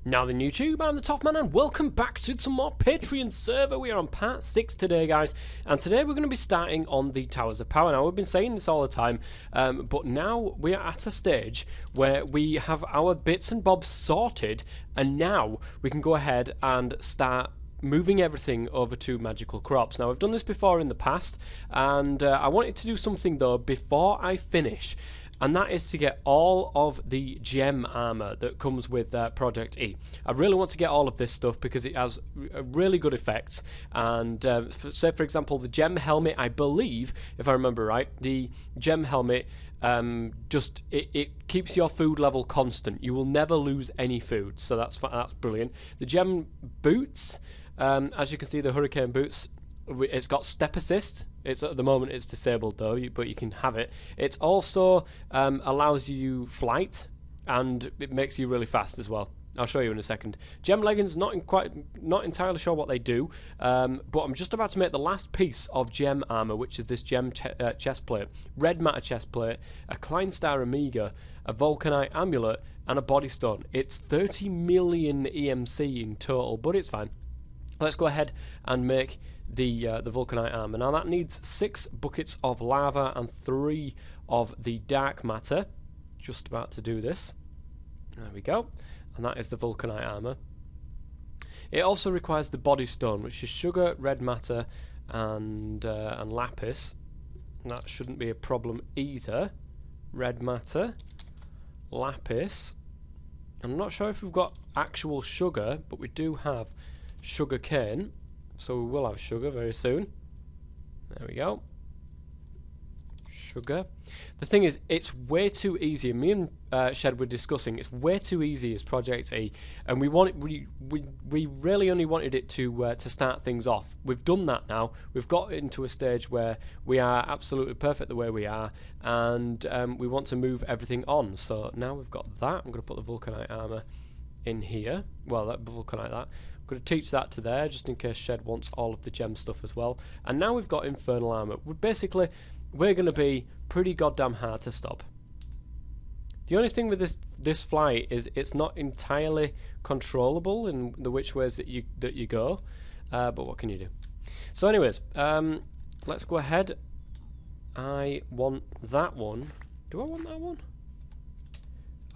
Now then YouTube, I'm the Toff Man and welcome back to some more Patreon server. We are on part 6 today guys, and today we're going to be starting on the Towers of Power. Now we've been saying this all the time, but now we are at a stage where we have our bits and bobs sorted, and now we can go ahead and start moving everything over to magical crops. Now, I've done this before in the past, and I wanted to do something though before I finish, and that is to get all of the gem armor that comes with Project E. I really want to get all of this stuff because it has really good effects, and say for example the gem helmet, I believe, if I remember right, the gem helmet it keeps your food level constant. You will never lose any food, so that's brilliant. The gem boots, as you can see, the hurricane boots, it's got step assist. It's at the moment it's disabled though, but you can have it. It also allows you flight, and it makes you really fast as well. I'll show you in a second. Gem leggings, not entirely sure what they do, but I'm just about to make the last piece of gem armor, which is this gem chest plate, red matter chest plate, a Kleinstar Omega, a Vulcanite amulet, and a body stone. It's 30 million EMC in total, but it's fine. Let's go ahead and make the Vulcanite armor. Now that needs 6 buckets of lava and 3 of the dark matter. Just about to do this. There we go. And that is the Vulcanite armor. It also requires the body stone, which is sugar, red matter, and lapis. And that shouldn't be a problem either. Red matter, lapis. I'm not sure if we've got actual sugar, but we do have sugar cane, so we will have sugar very soon. There we go. Sugar. The thing is, it's way too easy. Me and Shed were discussing, it's way too easy as Project E, and we really only wanted it to start things off. We've done that now. We've got into a stage where we are absolutely perfect the way we are, and we want to move everything on. So now we've got that. I'm going to put the Vulcanite armor in here. Well, that Vulcanite that. I'm going to teach that to there, just in case Shed wants all of the gem stuff as well. And now we've got Infernal armor. We're going to be pretty goddamn hard to stop. The only thing with this flight is it's not entirely controllable in the which ways that you go, but what can you do? So anyways, let's go ahead. I want that one. Do I want that one?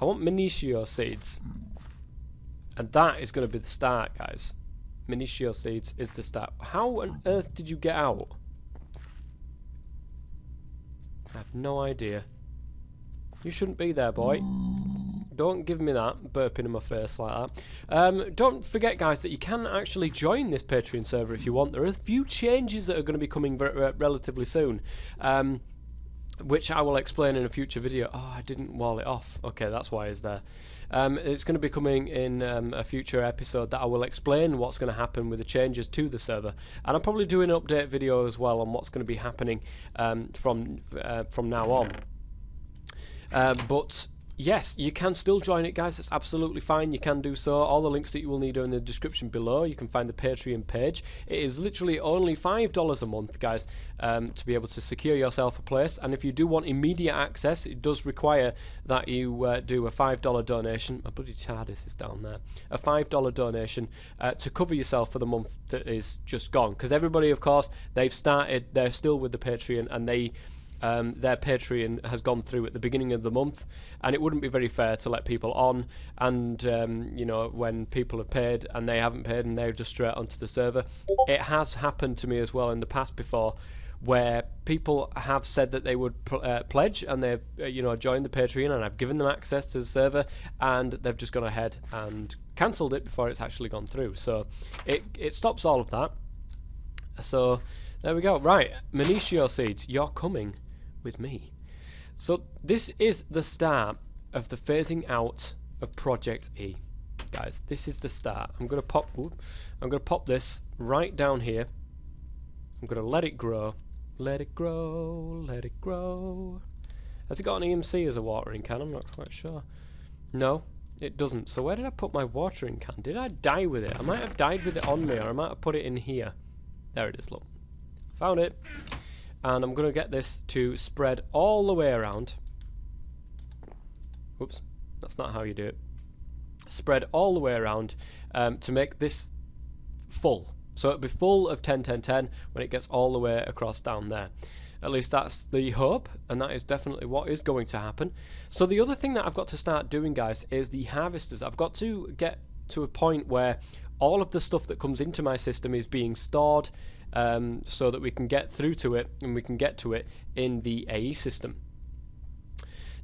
I want Minitio seeds. And that is going to be the start, guys. Minitio seeds is the start. How on earth did you get out? I have no idea. You shouldn't be there, boy. Don't give me that, burping in my face like that. Don't forget, guys, that you can actually join this Patreon server if you want. There are a few changes that are going to be coming relatively soon, which I will explain in a future video. Oh, I didn't wall it off. Okay, that's why it's there. It's going to be coming in a future episode that I will explain what's going to happen with the changes to the server, and I'll probably do an update video as well on what's going to be happening from now on. But yes, you can still join it, guys. It's absolutely fine. You can do so. All the links that you will need are in the description below. You can find the Patreon page. It is literally only $5 a month, guys, to be able to secure yourself a place. And if you do want immediate access, it does require that you do a $5 donation. My bloody TARDIS is down there. A $5 donation to cover yourself for the month that is just gone. Because everybody, of course, they're still with the Patreon, and their Patreon has gone through at the beginning of the month, and it wouldn't be very fair to let people on, and you know, when people have paid and they haven't paid and they're just straight onto the server. It has happened to me as well in the past before, where people have said that they would pledge, and they've joined the Patreon, and I've given them access to the server, and they've just gone ahead and cancelled it before it's actually gone through. So it stops all of that. So there we go. Right, Minitio seeds, you're coming with me. So this is the start of the phasing out of Project E, guys. This is the start. I'm gonna pop this right down here. I'm gonna let it grow. Let it grow. Let it grow. Has it got an EMC as a watering can? I'm not quite sure. No, it doesn't. So where did I put my watering can? Did I die with it? I might have died with it on me, or I might have put it in here. There it is. Look, found it. And I'm going to get this to spread all the way around. Whoops, that's not how you do it. spread all the way around to make this full. So it'll be full of 10, 10, 10 when it gets all the way across down there. At least that's the hope, and that is definitely what is going to happen. So the other thing that I've got to start doing, guys, is the harvesters. I've got to get to a point where all of the stuff that comes into my system is being stored so that we can get through to it, and we can get to it in the AE system.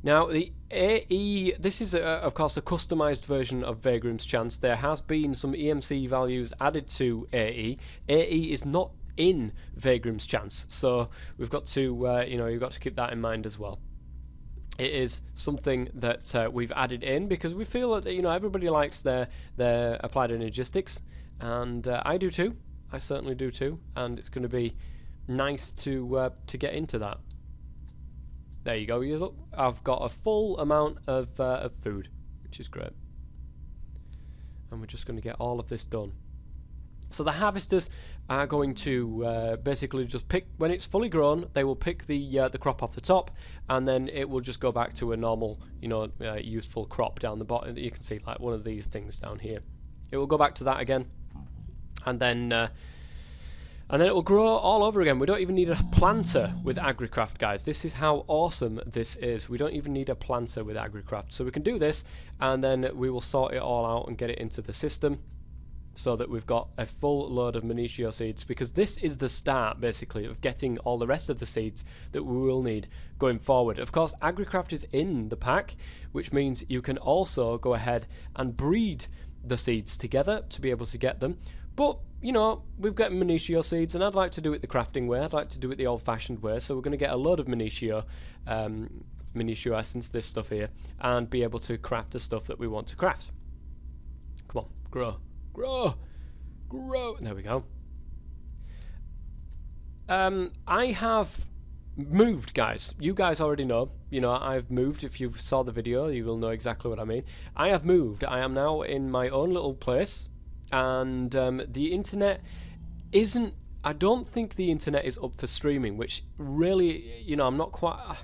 Now, the AE, this is, of course, a customized version of Vaygrims Chance. There has been some EMC values added to AE. AE is not in Vaygrims Chance, so we've got to, you've got to keep that in mind as well. It is something that we've added in because we feel that, everybody likes their applied energistics, and I do too. I certainly do too, and it's going to be nice to get into that. There you go. Look, I've got a full amount of food, which is great. And we're just going to get all of this done. So the harvesters are going to basically just pick, when it's fully grown, they will pick the crop off the top, and then it will just go back to a normal, useful crop down the bottom. You can see like one of these things down here. It will go back to that again, and then it will grow all over again. We don't even need a planter with AgriCraft, guys. This is how awesome this is. We don't even need a planter with AgriCraft. So we can do this, and then we will sort it all out and get it into the system so that we've got a full load of Minitio seeds, because this is the start, basically, of getting all the rest of the seeds that we will need going forward. Of course, AgriCraft is in the pack, which means you can also go ahead and breed the seeds together to be able to get them. But, we've got Minitio seeds, and I'd like to do it the crafting way. I'd like to do it the old-fashioned way, so we're going to get a load of Minitio essence, this stuff here, and be able to craft the stuff that we want to craft. Come on, grow. Grow! Grow! There we go. I have moved, guys. You guys already know. I've moved. If you saw the video, you will know exactly what I mean. I have moved. I am now in my own little place. And the internet isn't... I don't think the internet is up for streaming, which really, I'm not quite...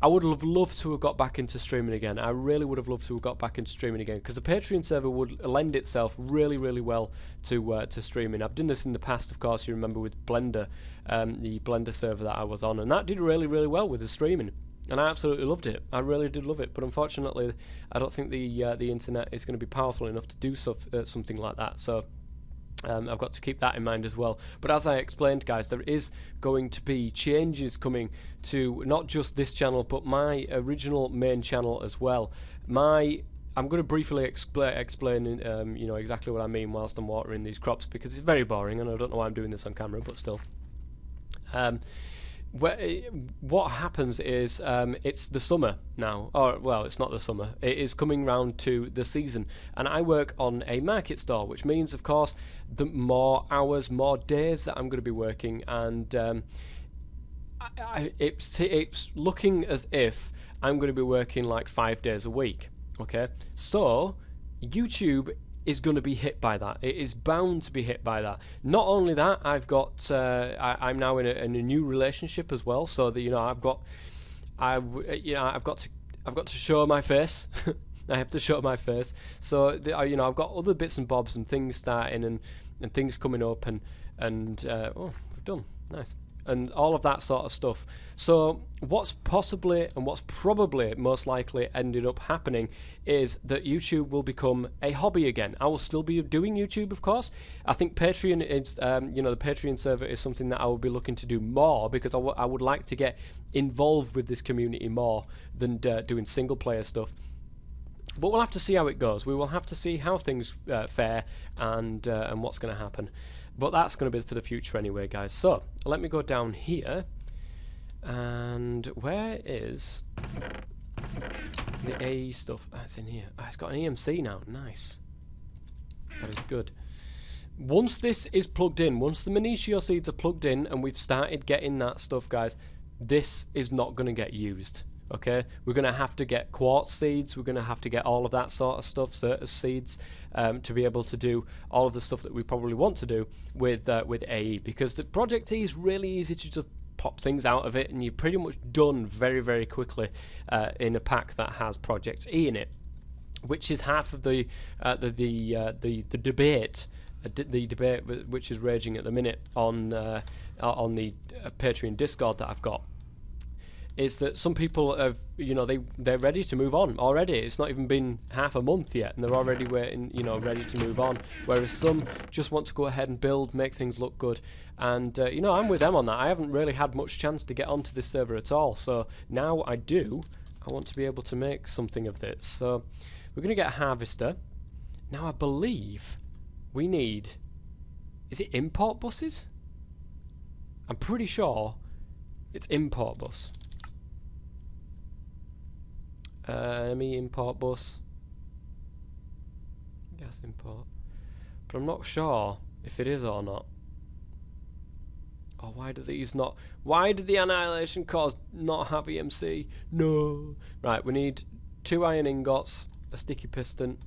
I would have loved to have got back into streaming again. I really would have loved to have got back into streaming again, because the Patreon server would lend itself really, really well to streaming. I've done this in the past, of course, you remember, with Blender, the Blender server that I was on, and that did really, really well with the streaming. And I absolutely loved it. I really did love it. But unfortunately, I don't think the internet is going to be powerful enough to do something like that. So I've got to keep that in mind as well. But as I explained, guys, there is going to be changes coming to not just this channel, but my original main channel as well. I'm going to briefly explain exactly what I mean whilst I'm watering these crops, because it's very boring, and I don't know why I'm doing this on camera, but still. What happens is it's the summer now, or well, it's not the summer, it is coming round to the season, and I work on a market store, which means, of course, the more hours, more days that I'm going to be working, and it's looking as if I'm going to be working like 5 days a week. Okay, so YouTube is going to be hit by that. It is bound to be hit by that. Not only that, I've got I'm now in a new relationship as well. So that I've got to show my face. I have to show my face. So I've got other bits and bobs and things starting and things coming up and oh, we're done. Nice. And all of that sort of stuff. So what's possibly and what's probably most likely ended up happening is that YouTube will become a hobby again. I will still be doing YouTube, of course. I think Patreon is, the Patreon server is something that I will be looking to do more, because I would like to get involved with this community more than doing single player stuff. But we'll have to see how it goes. We will have to see how things fare and what's going to happen. But that's going to be for the future anyway, guys. So, let me go down here. And where is the AE stuff? Ah, it's in here. Ah, it's got an EMC now. Nice. That is good. Once this is plugged in, once the Minitio seeds are plugged in and we've started getting that stuff, guys, this is not going to get used. Okay, we're going to have to get quartz seeds, we're going to have to get all of that sort of stuff, Certus seeds, to be able to do all of the stuff that we probably want to do with AE, because the Project E is really easy to just pop things out of it, and you're pretty much done very, very quickly in a pack that has Project E in it. which is half of the debate. The debate which is raging at the minute on the Patreon Discord that I've got, is that some people have, they're ready to move on already. It's not even been half a month yet, and they're already waiting, ready to move on. Whereas some just want to go ahead and build, make things look good. And I'm with them on that. I haven't really had much chance to get onto this server at all. So now I do. I want to be able to make something of this. So we're going to get a harvester. Now I believe we need, is it import buses? I'm pretty sure it's import bus. Me import bus. Gas import. But I'm not sure if it is or not. Oh, why do these not? Why did the Annihilation Cause not have EMC? No. Right, we need 2 iron ingots, a sticky piston.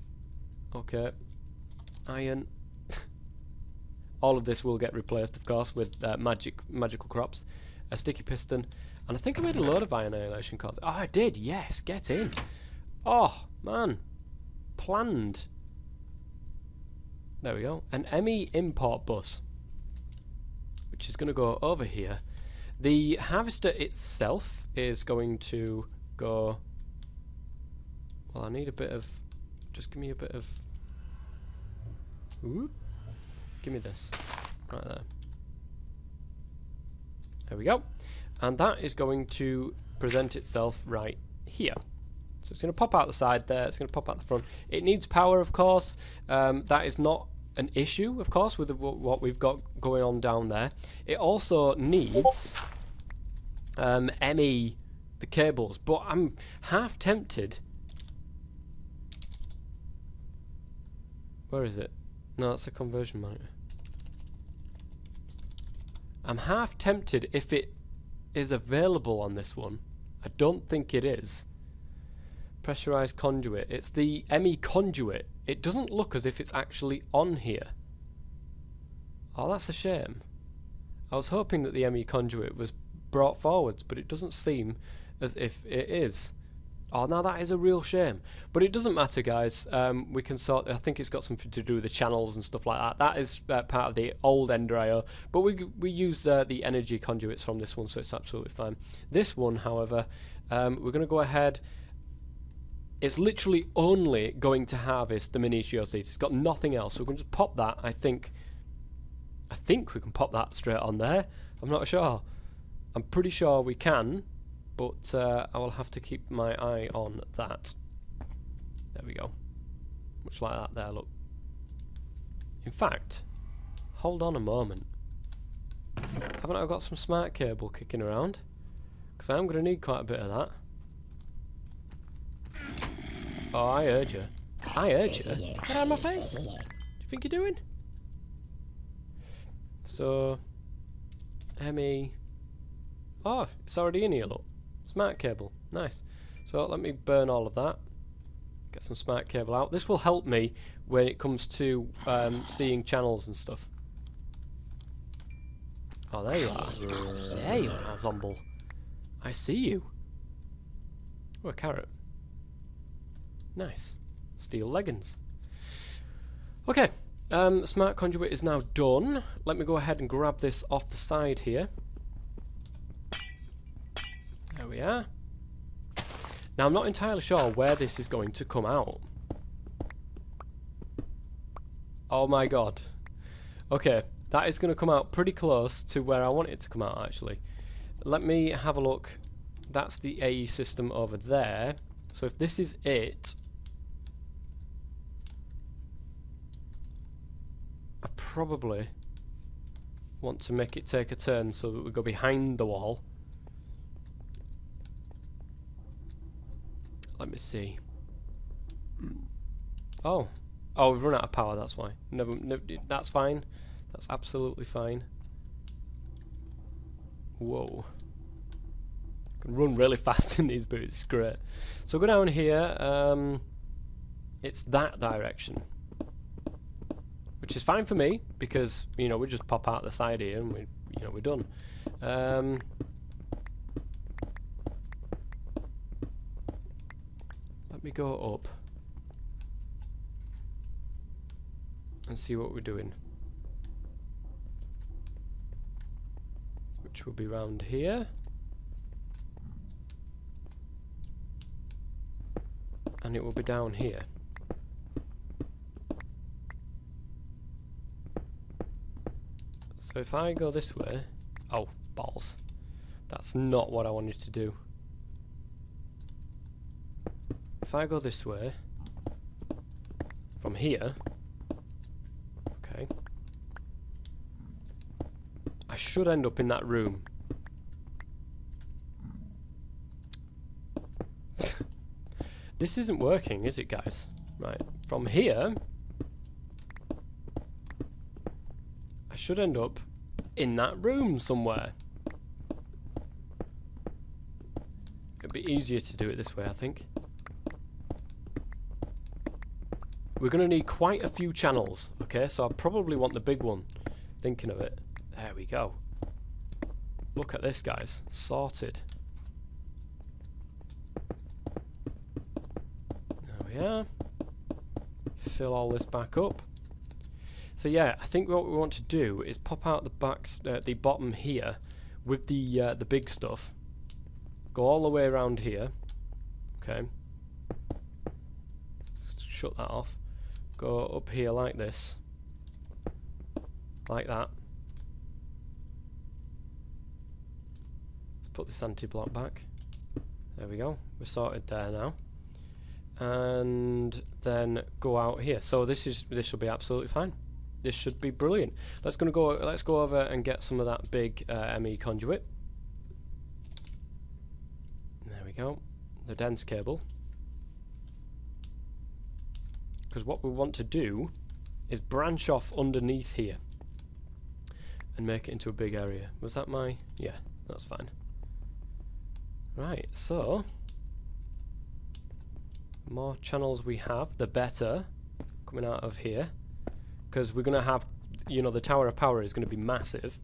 Okay. Iron. All of this will get replaced, of course, with magical crops. A sticky piston. And I think I made a load of Annihilation Cause. Oh, I did. Yes, get in. Oh, man. Planned. There we go. An ME import bus, which is going to go over here. The harvester itself is going to go... Well, I need a bit of... Just give me a bit of... Ooh. Give me this. Right there. There we go. And that is going to present itself right here. So it's going to pop out the side there. It's going to pop out the front. It needs power, of course. That is not an issue, of course, with what we've got going on down there. It also needs ME, the cables. But I'm half tempted. Where is it? No, that's a conversion monitor. I'm half tempted if it is available on this one. I don't think it is. Pressurized conduit. It's the ME conduit. It doesn't look as if it's actually on here. Oh, that's a shame. I was hoping that the ME conduit was brought forwards, but it doesn't seem as if it is. Oh, now that is a real shame. But it doesn't matter, guys. We can sort... I think it's got something to do with the channels and stuff like that. That is part of the old Ender IO. But we use the energy conduits from this one, so it's absolutely fine. This one, however, we're going to go ahead... It's literally only going to harvest the mini geoseeds. It's got nothing else. So we're going to just pop that. I think we can pop that straight on there. I'm not sure. I'm pretty sure we can, but I will have to keep my eye on that. There we go. Much like that there, look. In fact, hold on a moment. Haven't I got some smart cable kicking around? Because I am going to need quite a bit of that. Oh, I heard you. I heard you. Get out of my face. What do you think you're doing? So, ME. Oh, it's already in here, look. Smart cable. Nice. So, let me burn all of that. Get some smart cable out. This will help me when it comes to seeing channels and stuff. Oh, there you are. There you are, Zomble. I see you. Oh, a carrot. Nice. Steel leggings. Okay. Smart conduit is now done. Let me go ahead and grab this off the side here. There we are. Now, I'm not entirely sure where this is going to come out. Oh my god. Okay. That is going to come out pretty close to where I want it to come out, actually. Let me have a look. That's the AE system over there. So if this is it... I probably want to make it take a turn so that we go behind the wall. Let me see. Oh. Oh, we've run out of power, that's why. No, that's fine. That's absolutely fine. Whoa. Can run really fast in these boots, it's great. So go down here, it's that direction. Which is fine for me, because, you know, we just pop out the side here and we, you know, we're done. Let me go up. and see what we're doing. Which will be round here. And it will be down here. So if I go this way... Oh, balls. That's not what I wanted to do. If I go this way... From here... Okay. I should end up in that room. This isn't working, is it, guys? Right. From here... I should end up in that room somewhere. It'd be easier to do it this way, I think. We're going to need quite a few channels, okay? So I probably want the big one. Thinking of it. There we go. Look at this, guys. Sorted. There we are. Fill all this back up. So yeah, I think what we want to do is pop out the bottom here with the big stuff. Go all the way around here. Okay. Shut that off. Go up here like this. Like that. Let's put this anti-block back. There we go. We're sorted there now. And then go out here. So this will be absolutely fine. This should be brilliant. Let's go over and get some of that big ME conduit. There we go. The dense cable. Because what we want to do is branch off underneath here and make it into a big area. Was that my... Yeah, that's fine. Right, so the more channels we have, the better, coming out of here. Because we're going to have, you know, the Tower of Power is going to be massive.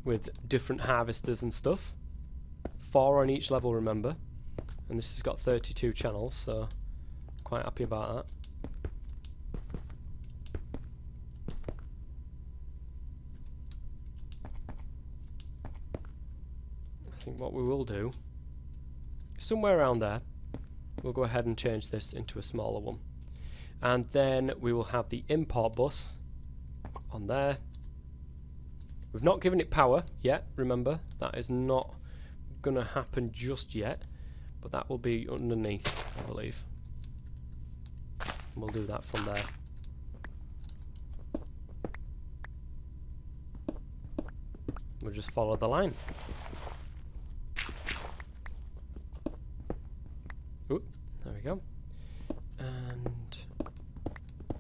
With different harvesters and stuff. 4 on each level, remember. And this has got 32 channels, so quite happy about that. I think what we will do, somewhere around there, we'll go ahead and change this into a smaller one. And then we will have the import bus on there. We've not given it power yet, remember. That is not going to happen just yet. But that will be underneath, I believe. We'll do that from there. We'll just follow the line. Oop, there we go. And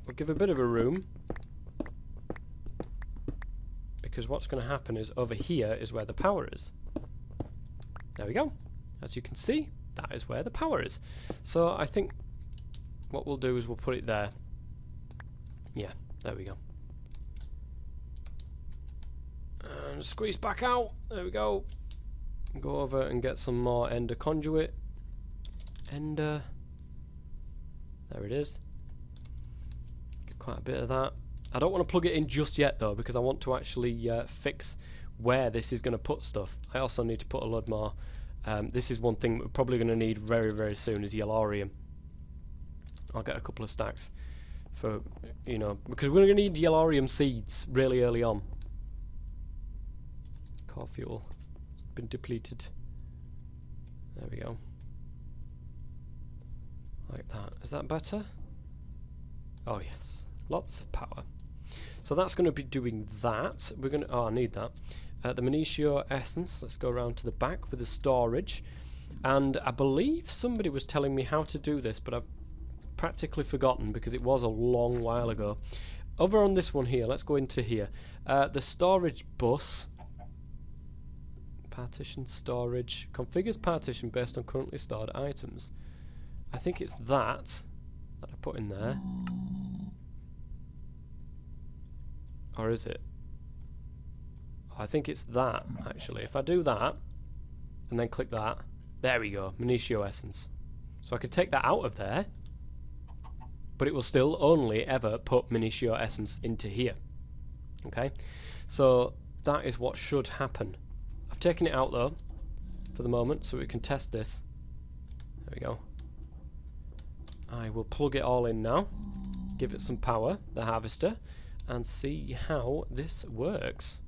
we'll give a bit of a room. Because what's going to happen is over here is where the power is. There we go. As you can see, that is where the power is. So I think what we'll do is we'll put it there. Yeah, there we go. And squeeze back out. There we go. Go over and get some more ender conduit. Ender. There it is. Get quite a bit of that. I don't want to plug it in just yet though, because I want to actually fix where this is going to put stuff. I also need to put a load more. This is one thing we're probably going to need very, very soon is yellorium. I'll get a couple of stacks for, you know, because we're going to need yellorium seeds really early on. Core fuel. It's been depleted. There we go. Like that. Is that better? Oh yes. Lots of power. So that's going to be doing that. We're going to... Oh, I need that. The Magnesio Essence. Let's go around to the back with the storage. And I believe somebody was telling me how to do this, but I've practically forgotten because it was a long while ago. Over on this one here, let's go into here. The storage bus. Partition storage. Configures partition based on currently stored items. I think it's that I put in there. Or is it? I think it's that, actually. If I do that, and then click that, there we go, Magnesio Essence. So I could take that out of there, but it will still only ever put Minishio Essence into here. Okay, so that is what should happen. I've taken it out though for the moment so we can test this. There we go. I will plug it all in now, give it some power, the harvester, and see how this works.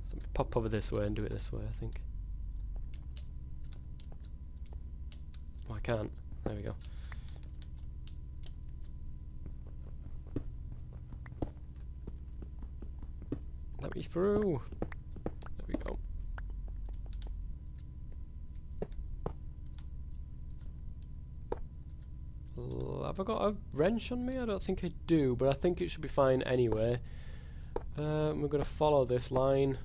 So let me pop over this way and do it this way, I think. Oh, I can't. There we go. Let me through. There we go. Have I got a wrench on me? I don't think I do, but I think it should be fine anyway. We're going to follow this line.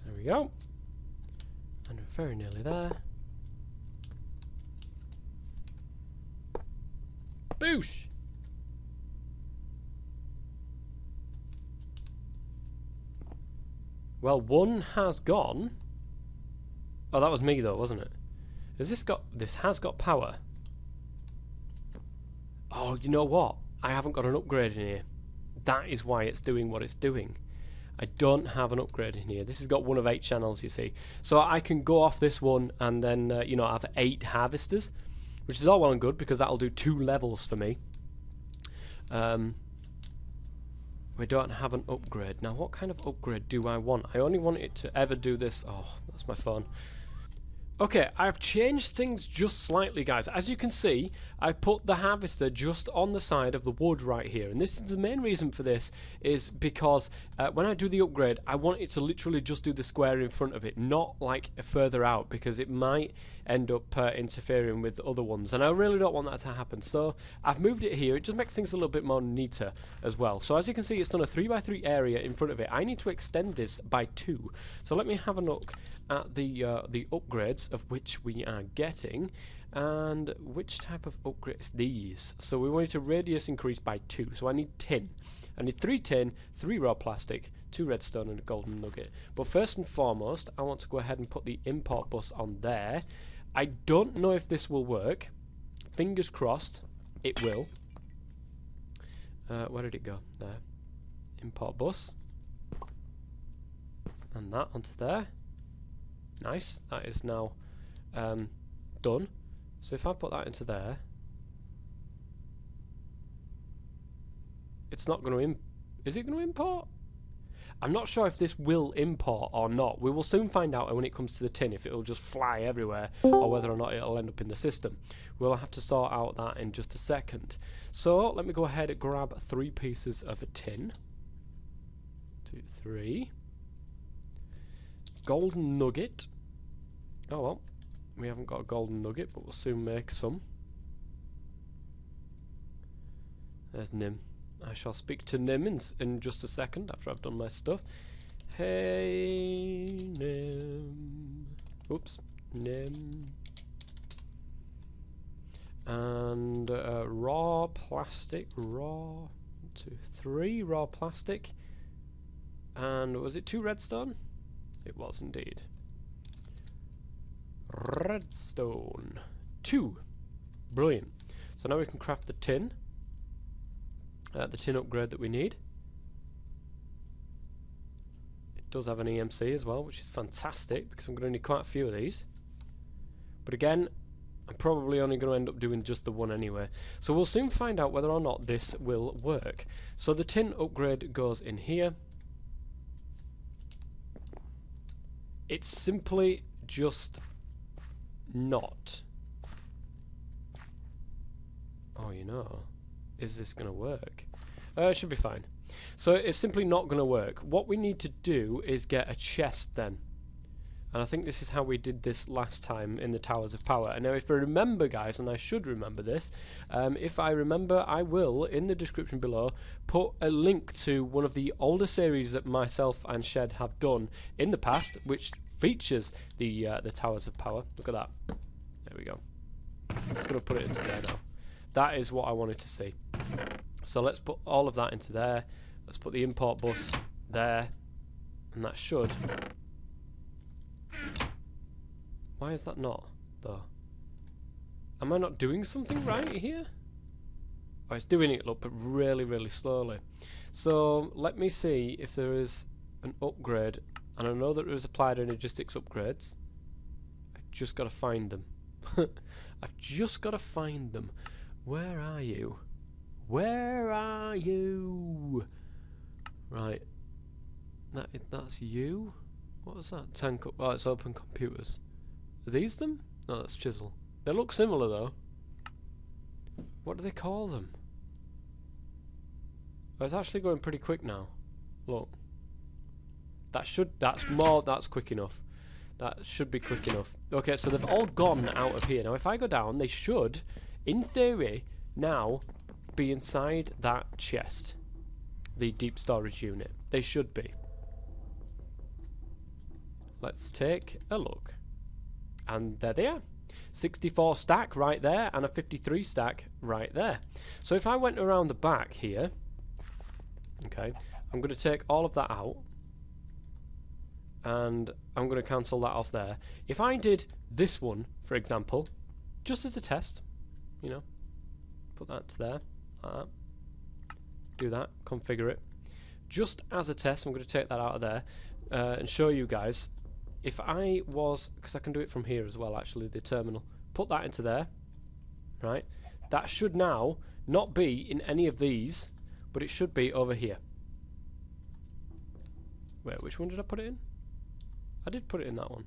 There we go. And we're very nearly there. Boosh! Well, one has gone. Oh, that was me though, wasn't it? Has this got... This has got power. Oh, you know what? I haven't got an upgrade in here. That is why it's doing what it's doing. I don't have an upgrade in here. This has got one of 8 channels, you see. So I can go off this one and then, you know, have 8 harvesters, which is all well and good because that'll do 2 levels for me. We don't have an upgrade. Now, what kind of upgrade do I want? I only want it to ever do this. Oh, that's my phone. Okay, I've changed things just slightly, guys. As you can see, I've put the harvester just on the side of the wood right here. And this is the main reason for this is because when I do the upgrade, I want it to literally just do the square in front of it, not like further out, because it might end up interfering with other ones. And I really don't want that to happen. So I've moved it here. It just makes things a little bit more neater as well. So as you can see, it's done a 3x3 area in front of it. I need to extend this by 2. So let me have a look at the upgrades of which we are getting, and which type of upgrades these. So we want it to radius increase by 2, so I need tin. I need 3 tin, 3 raw plastic, 2 redstone and a golden nugget. But first and foremost, I want to go ahead and put the import bus on there. I don't know if this will work. Fingers crossed it will. Where did it go? There. Import bus. And that onto there. Nice, that is now done. So if I put that into there, it's not going to is it going to import? I'm not sure if this will import or not. We will soon find out when it comes to the tin if it will just fly everywhere or whether or not it will end up in the system. We'll have to sort out that in just a second. So let me go ahead and grab 3 pieces of a tin. 2, 3. Golden nugget. Oh well, we haven't got a golden nugget, but we'll soon make some. There's Nim. I shall speak to Nim in just a second after I've done my stuff. Hey Nim. Oops, Nim. And raw plastic, raw 2, 3 raw plastic. And was it 2 redstone? It was indeed. Redstone 2. Brilliant. So now we can craft the tin upgrade that we need. It does have an EMC as well, which is fantastic because I'm going to need quite a few of these. But again, I'm probably only going to end up doing just the one anyway. So we'll soon find out whether or not this will work. So the tin upgrade goes in here. It's simply just not. Oh, you know, is this going to work? It should be fine. So it's simply not going to work. What we need to do is get a chest then. And I think this is how we did this last time in the Towers of Power. And now if I remember, guys, and I should remember this, if I remember, I will, in the description below, put a link to one of the older series that myself and Shed have done in the past, which features the Towers of Power. Look at that. There we go. I'm just going to put it into there now. That is what I wanted to see. So let's put all of that into there. Let's put the import bus there, and that should... Why is that not, though? Am I not doing something right here? Oh, it's doing it, look, but really, really slowly. So let me see if there is an upgrade. And I know that there is applied energistics upgrades. I've just got to find them. I've just got to find them. Where are you? Where are you? Right. That's you? What was that? Oh, it's open computers. Are these them? No, that's chisel. They look similar though. What do they call them? Oh, it's actually going pretty quick now. Look. That's quick enough. That should be quick enough. Okay, so they've all gone out of here. Now if I go down, they should, in theory, now be inside that chest. The deep storage unit. They should be. Let's take a look. And there they are. 64 stack right there and a 53 stack right there. So if I went around the back here, okay, I'm going to take all of that out and I'm going to cancel that off there. If I did this one, for example, just as a test, you know, put that to there, like that, do that, configure it. Just as a test, I'm going to take that out of there and show you guys. If I was, because I can do it from here as well actually, the terminal, put that into there, right? That should now not be in any of these, but it should be over here. Wait, which one did I put it in? I did put it in that one.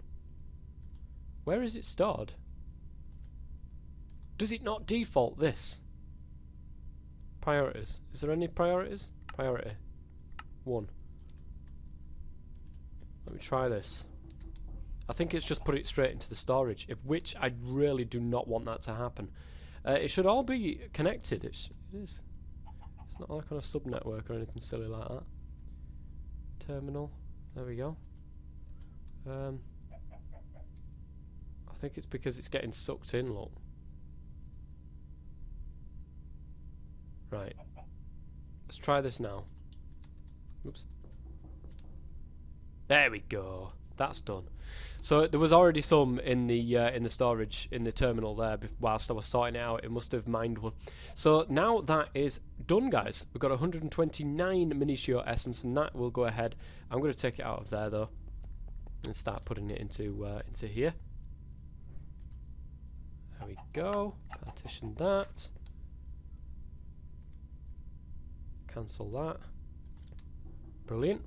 Where is it stored? Does it not default this? Priorities. Is there any priorities? Priority 1. Let me try this. I think it's just put it straight into the storage, which I really do not want that to happen. It should all be connected. It is. It's not like on a sub-network or anything silly like that. Terminal. There we go. I think it's because it's getting sucked in, look. Right. Let's try this now. Oops. There we go. That's done. So there was already some in the storage in the terminal there whilst I was sorting it out. It must have mined one. So now that is done, guys. We've got 129 Minitio essence, and that will go ahead. I'm going to take it out of there though and start putting it into here. There we go. Partition that. Cancel that. Brilliant.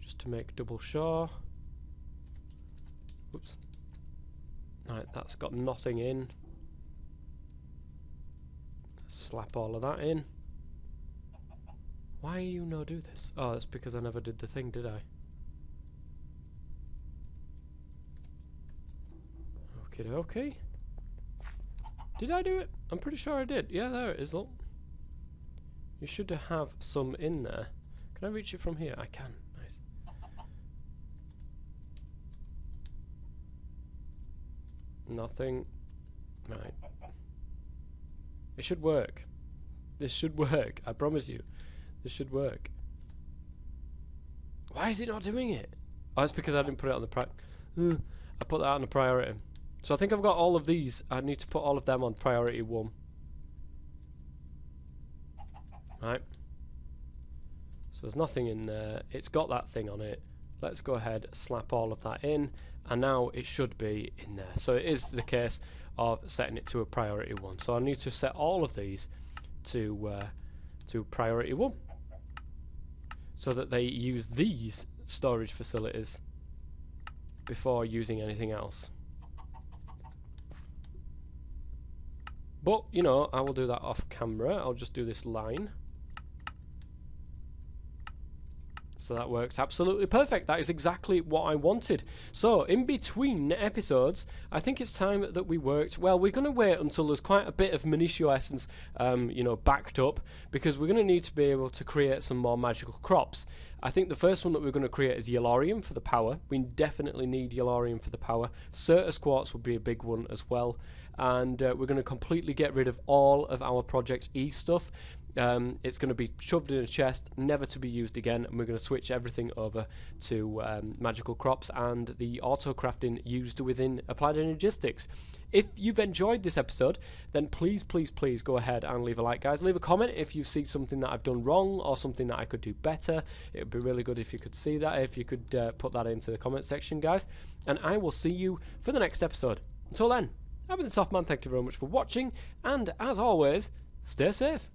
Just to make double sure. Oops. Right, that's got nothing in. Slap all of that in. Why you no do this? Oh, it's because I never did the thing, did I? Okay, okay. Did I do it? I'm pretty sure I did. Yeah, there it is, look. You should have some in there. Can I reach it from here? I can. Nice. Nothing. Right. It should work. This should work. I promise you. This should work. Why is it not doing it? Oh, it's because I didn't put it on the I put that on the priority. So I think I've got all of these. I need to put all of them on priority 1. Right. So there's nothing in there. It's got that thing on it. Let's go ahead, slap all of that in, and now it should be in there. So it is the case of setting it to a priority 1. So I need to set all of these to priority 1, so that they use these storage facilities before using anything else. But, you know, I will do that off camera. I'll just do this line. So that works absolutely perfect. That is exactly what I wanted. So in between episodes, I think it's time that we worked. Well, we're going to wait until there's quite a bit of Minitio essence, you know, backed up, because we're going to need to be able to create some more magical crops. I think the first one that we're going to create is Yellorium for the power. We definitely need Yellorium for the power. Certus quartz would be a big one as well. and we're going to completely get rid of all of our Project E stuff. It's going to be shoved in a chest, never to be used again, and we're going to switch everything over to magical crops and the auto crafting used within Applied Energistics. If you've enjoyed this episode, then please go ahead and leave a like, guys. Leave a comment if you see something that I've done wrong or something that I could do better. It would be really good if you could see that, if you could put that into the comment section, guys. And I will see you for the next episode. Until then, I've been the Toff Man. Thank you very much for watching, and as always, stay safe.